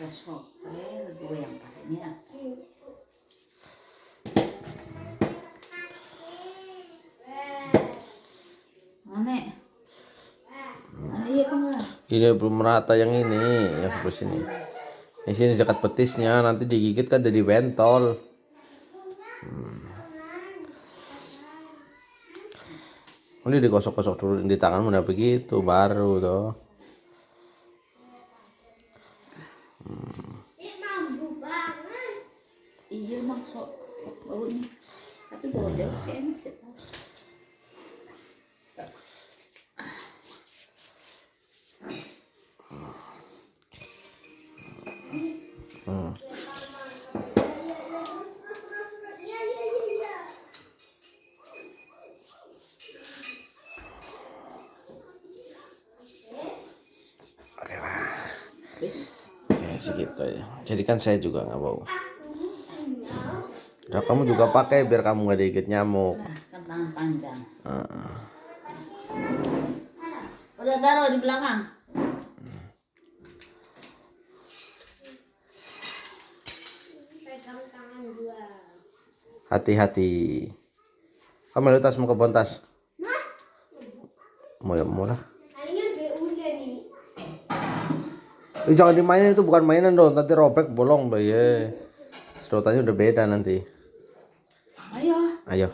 pakai sok, gue yang pakainya. Mana? Mana iya enggak? Ini belum merata yang ini, yang sebelah sini. Di sini dekat betisnya, nanti digigit kan jadi bentol. Ini digosok-gosok dulu di tanganmu udah begitu baru toh. Iya maksud baunya. Tapi bau jauh sih enak sih. Oke lah. Terus Ya segitu ya. Jadi kan saya juga nggak bau. Udah kamu juga pakai biar kamu nggak digigit nyamuk. nah, kan tangan panjang. Udah taruh di belakang. Hati-hati. Kamu lihat tas mau ke Bontas. Mau ya mau lah. Jangan dimainin, itu bukan mainan dong, nanti robek bolong bayi. Sedotannya udah beda nanti. Ayo. Ayo.